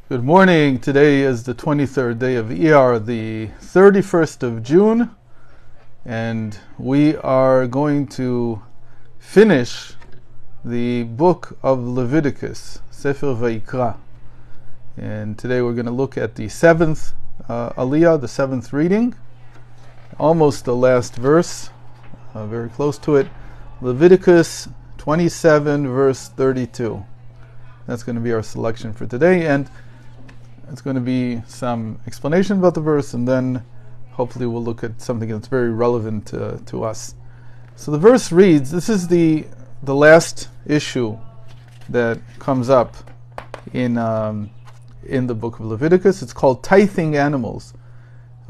Good morning. Today is the 23rd day of Iyar, the 31st of June, and we are going to finish the book of Leviticus, Sefer Vayikra. And today we're going to look at the seventh Aliyah, the seventh reading, almost the last verse, very close to it, Leviticus 27, verse 32. That's going to be our selection for today, and it's going to be some explanation about the verse, and then hopefully we'll look at something that's very relevant to us. So the verse reads, this is the last issue that comes up in the book of Leviticus. It's called tithing animals.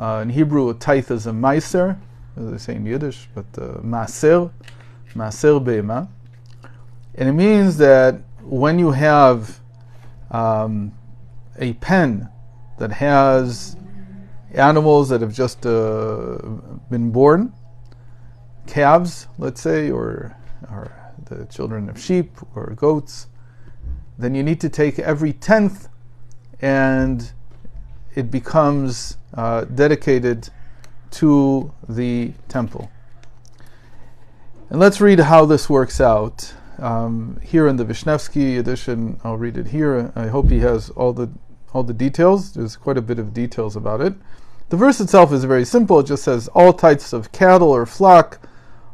In Hebrew, a tithe is a meiser, as they say in Yiddish, but maser be'ema. And it means that when you have a pen that has animals that have just been born, calves, let's say, or the children of sheep or goats, then you need to take every 10th and it becomes dedicated to the temple. And let's read how this works out. Here in the Vishnevsky edition, I'll read it here. I hope he has all the details. There's quite a bit of details about it. The verse itself is very simple. It just says, all types of cattle or flock,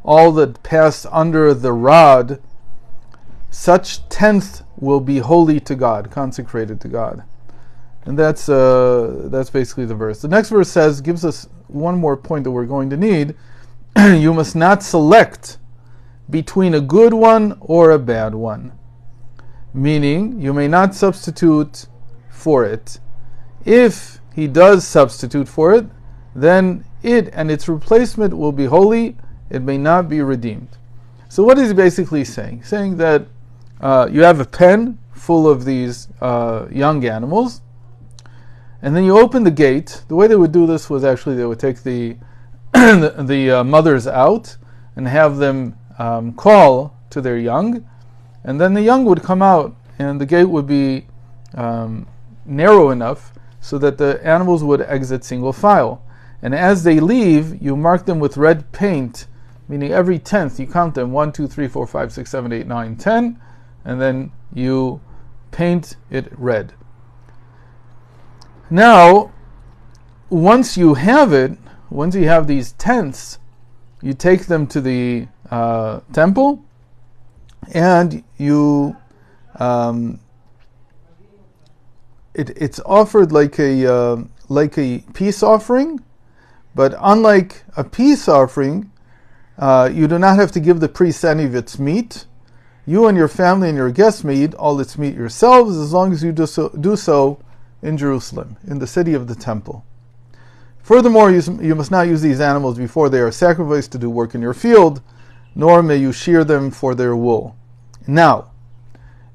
all that pass under the rod, such 10th will be holy to God, consecrated to God. And that's basically the verse. The next verse gives us one more point that we're going to need. You must not select between a good one or a bad one. Meaning, you may not substitute for it. If he does substitute for it, then it and its replacement will be holy. It may not be redeemed. So what is he basically saying? Saying that you have a pen full of these young animals, and then you open the gate. The way they would do this was actually they would take the mothers out and have them call to their young, and then the young would come out, and the gate would be narrow enough so that the animals would exit single file. And as they leave, you mark them with red paint, meaning every 10th you count them 1, 2, 3, 4, 5, 6, 7, 8, 9, 10, and then you paint it red. Now, once you have these tenths, you take them to the temple, and you it's offered like a peace offering, but unlike a peace offering, you do not have to give the priest any of its meat. You and your family and your guests may eat all its meat yourselves, as long as you do so in Jerusalem, in the city of the temple. Furthermore, you must not use these animals before they are sacrificed to do work in your field, nor may you shear them for their wool. Now,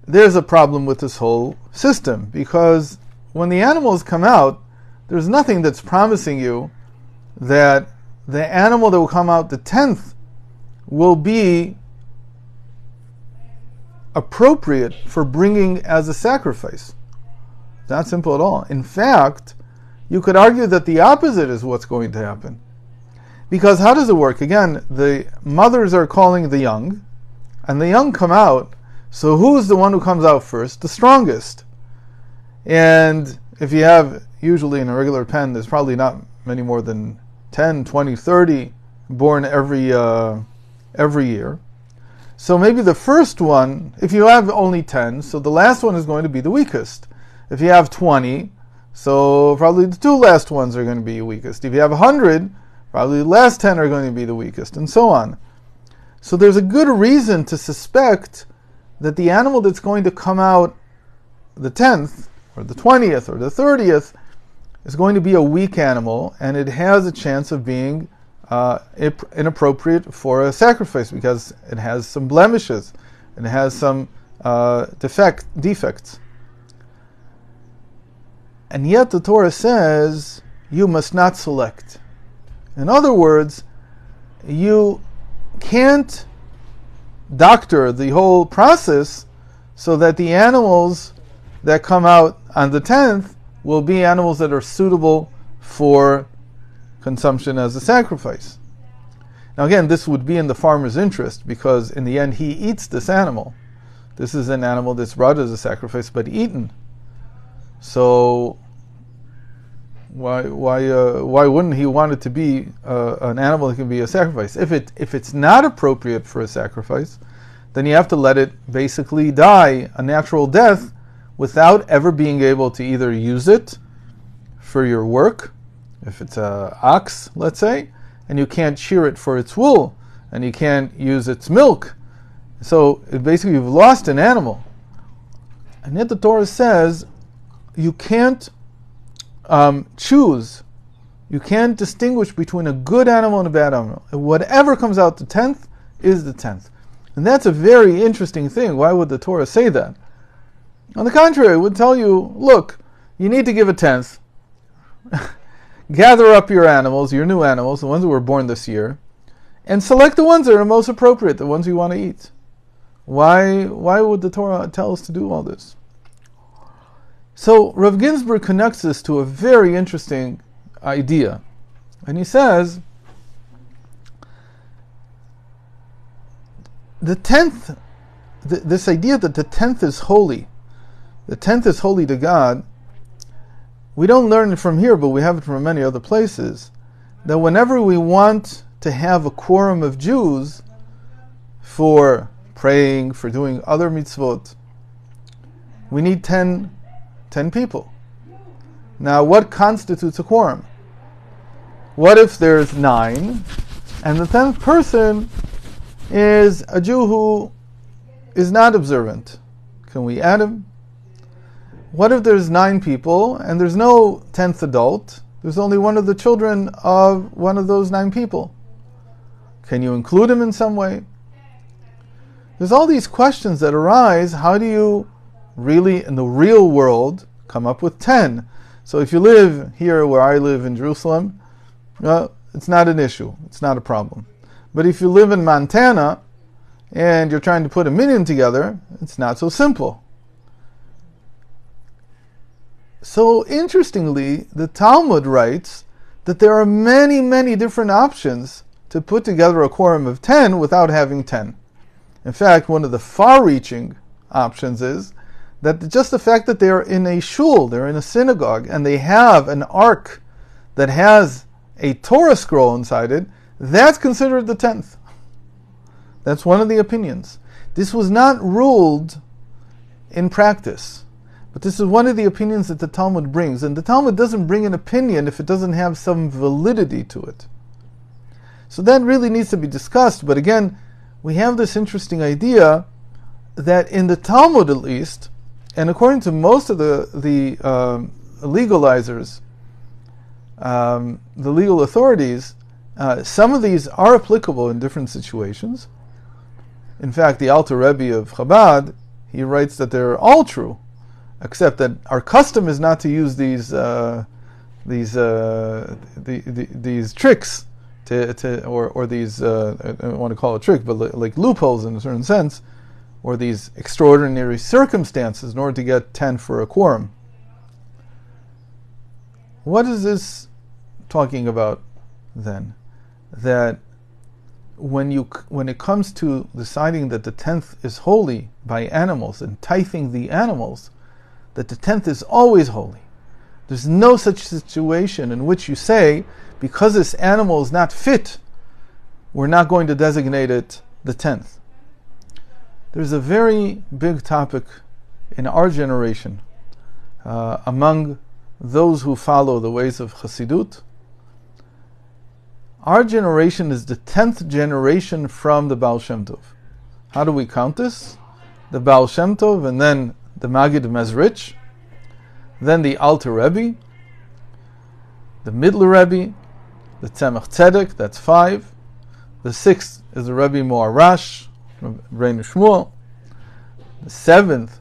there's a problem with this whole system, because when the animals come out, there's nothing that's promising you that the animal that will come out the 10th will be appropriate for bringing as a sacrifice. It's not simple at all. In fact, you could argue that the opposite is what's going to happen. Because how does it work? Again, the mothers are calling the young, and the young come out. So who's the one who comes out first? The strongest. And if you have, usually in a regular pen, there's probably not many more than 10, 20, 30 born every year. So maybe the first one, if you have only 10, so the last one is going to be the weakest. If you have 20, so probably the two last ones are going to be the weakest. If you have 100, probably the last 10 are going to be the weakest, and so on. So there's a good reason to suspect that the animal that's going to come out the 10th, or the 20th, or the 30th, is going to be a weak animal, and it has a chance of being inappropriate for a sacrifice, because it has some blemishes, and it has some defects. And yet the Torah says, you must not select. In other words, you can't doctor the whole process so that the animals that come out on the 10th will be animals that are suitable for consumption as a sacrifice. Now again, this would be in the farmer's interest, because in the end he eats this animal. This is an animal that's brought as a sacrifice but eaten. So why wouldn't he want it to be an animal that can be a sacrifice? If it's not appropriate for a sacrifice, then you have to let it basically die a natural death without ever being able to either use it for your work, if it's an ox, let's say, and you can't shear it for its wool, and you can't use its milk. So basically you've lost an animal. And yet the Torah says you can't choose, you can't distinguish between a good animal and a bad animal. Whatever comes out the 10th is the 10th. And that's a very interesting thing. Why would the Torah say that? On the contrary, it would tell you, look, you need to give a 10th. Gather up your animals, your new animals, the ones that were born this year, and select the ones that are most appropriate, the ones you want to eat. Why would the Torah tell us to do all this? So Rav Ginsburg connects this to a very interesting idea. And he says, the 10th, this idea that the 10th is holy, the 10th is holy to God, we don't learn it from here, but we have it from many other places, that whenever we want to have a quorum of Jews for praying, for doing other mitzvot, we need 10 people. Now, what constitutes a quorum? What if there's 9, and the 10th person is a Jew who is not observant? Can we add him? What if there's 9 people, and there's no 10th adult? There's only one of the children of one of those 9 people. Can you include him in some way? There's all these questions that arise. How do you really, in the real world, come up with 10? So if you live here where I live in Jerusalem, it's not an issue. It's not a problem. But if you live in Montana and you're trying to put a minyan together, it's not so simple. So interestingly, the Talmud writes that there are many, many different options to put together a quorum of 10 without having 10. In fact, one of the far-reaching options is that just the fact that they're in a shul, they're in a synagogue, and they have an ark that has a Torah scroll inside it, that's considered the 10th. That's one of the opinions. This was not ruled in practice, but this is one of the opinions that the Talmud brings. And the Talmud doesn't bring an opinion if it doesn't have some validity to it. So that really needs to be discussed. But again, we have this interesting idea that in the Talmud at least, and according to most of the legalizers, the legal authorities, some of these are applicable in different situations. In fact, the Alter Rebbe of Chabad, he writes that they're all true, except that our custom is not to use these tricks or these I don't want to call it a trick, but like loopholes in a certain sense, or these extraordinary circumstances in order to get 10 for a quorum. What is this talking about then? That when it comes to deciding that the 10th is holy by animals and tithing the animals, that the 10th is always holy. There's no such situation in which you say, because this animal is not fit, we're not going to designate it the 10th. There's a very big topic in our generation among those who follow the ways of Chassidut. Our generation is the 10th generation from the Baal Shem Tov. How do we count this? The Baal Shem Tov, and then the Magid Mezrich, then the Alter Rebbe, the Midler Rebbe, the Tzemach Tzedek, that's 5. The 6th is the Rebbe Moarash, Reinu Shmuel. The 7th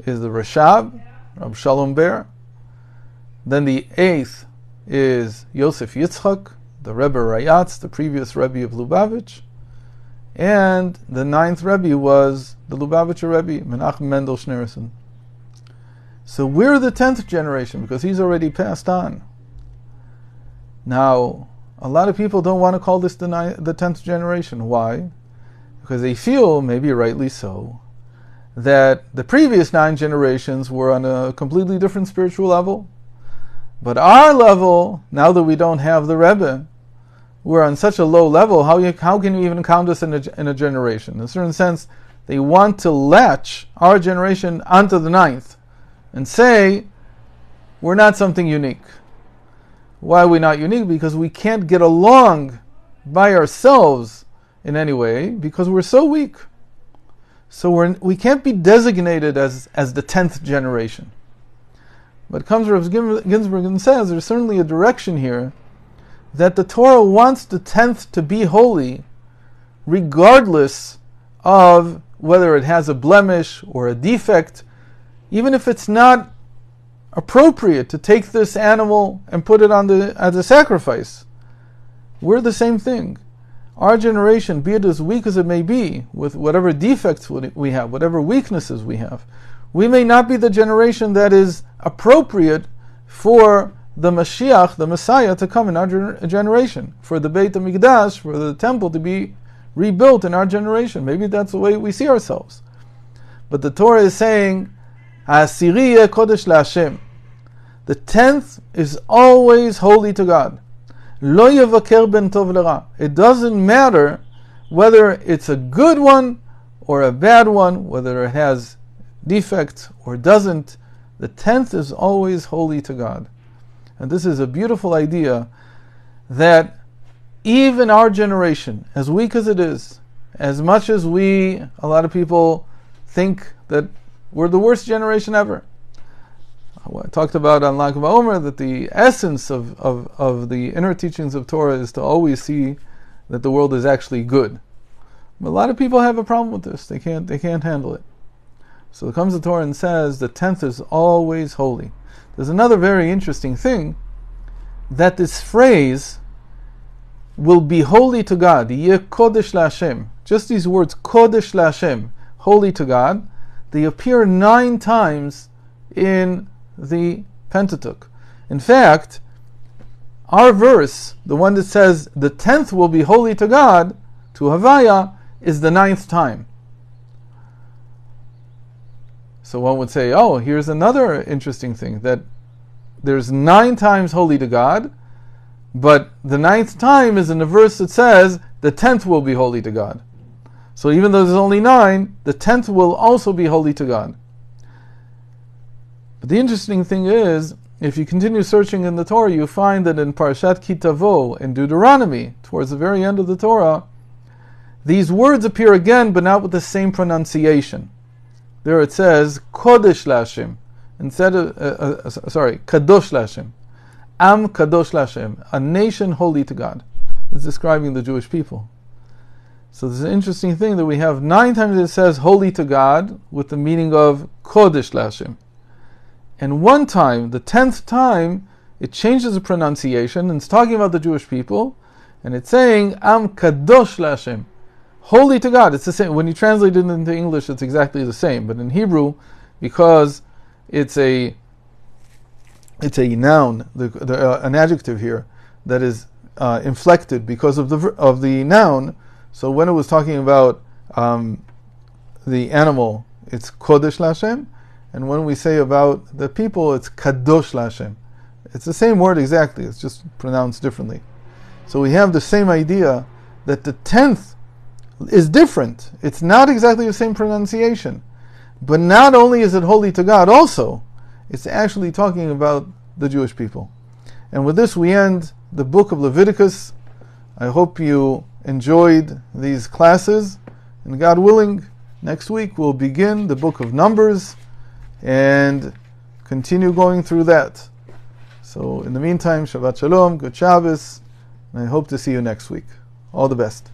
is the Rashab, Rab Shalom Ber. Then the 8th is Yosef Yitzchak, the Rebbe Rayatz, the previous Rebbe of Lubavitch. And the 9th Rebbe was the Lubavitcher Rebbe, Menachem Mendel Schneerson. So we're the 10th generation because he's already passed on. Now, a lot of people don't want to call this the 10th generation. Why? Because they feel, maybe rightly so, that the previous 9 generations were on a completely different spiritual level. But our level, now that we don't have the Rebbe, we're on such a low level, how can you even count us in a generation? In a certain sense, they want to latch our generation onto the 9th and say, we're not something unique. Why are we not unique? Because we can't get along by ourselves in any way, because we're so weak. So we can't be designated as the 10th generation. But comes Rav Ginsburg and says there's certainly a direction here that the Torah wants the 10th to be holy, regardless of whether it has a blemish or a defect, even if it's not appropriate to take this animal and put it as a sacrifice. We're the same thing. Our generation, be it as weak as it may be, with whatever defects we have, whatever weaknesses we have, we may not be the generation that is appropriate for the Mashiach, the Messiah, to come in our generation, for the Beit HaMikdash, for the temple to be rebuilt in our generation. Maybe that's the way we see ourselves. But the Torah is saying, Ha'asiriya Kodesh LaHashem. The 10th is always holy to God. Lo yevaker ben tov l'ra. It doesn't matter whether it's a good one or a bad one, whether it has defects or doesn't. The 10th is always holy to God. And this is a beautiful idea that even our generation, as weak as it is, as much as a lot of people think that we're the worst generation ever. I talked about on Lag BaOmer that the essence of the inner teachings of Torah is to always see that the world is actually good. But a lot of people have a problem with this. They can't handle it. So it comes the Torah and says the 10th is always holy. There's another very interesting thing, that this phrase will be holy to God. Yeh Kodesh LaHashem. Just these words, Kodesh LaHashem, holy to God, they appear 9 times in the Pentateuch. In fact, our verse, the one that says the 10th will be holy to God, to Havaya, is the 9th time. So one would say, oh, here's another interesting thing, that there's 9 times holy to God, but the 9th time is in the verse that says the 10th will be holy to God. So even though there's only 9, the 10th will also be holy to God. But the interesting thing is, if you continue searching in the Torah, you find that in Parashat Ki Tavo, in Deuteronomy, towards the very end of the Torah, these words appear again, but not with the same pronunciation. There it says, Kodesh LaHashem, instead of, Kadosh LaHashem. Am Kadosh LaHashem, a nation holy to God. It's describing the Jewish people. So there's an interesting thing that we have 9 times it says holy to God, with the meaning of Kodesh LaHashem. And one time, the 10th time, it changes the pronunciation, and it's talking about the Jewish people, and it's saying, Am Kadosh LaHashem, holy to God. It's the same. When you translate it into English, it's exactly the same. But in Hebrew, because it's a noun, an adjective here, that is inflected because of the noun. So when it was talking about the animal, it's Kodesh LaHashem, and when we say about the people, it's Kadosh LaHashem. It's the same word exactly, it's just pronounced differently. So we have the same idea that the 10th is different. It's not exactly the same pronunciation. But not only is it holy to God, also, it's actually talking about the Jewish people. And with this we end the book of Leviticus. I hope you enjoyed these classes, and God willing, next week we'll begin the book of Numbers and continue going through that. So in the meantime, Shabbat Shalom, good Shabbos, and I hope to see you next week. All the best.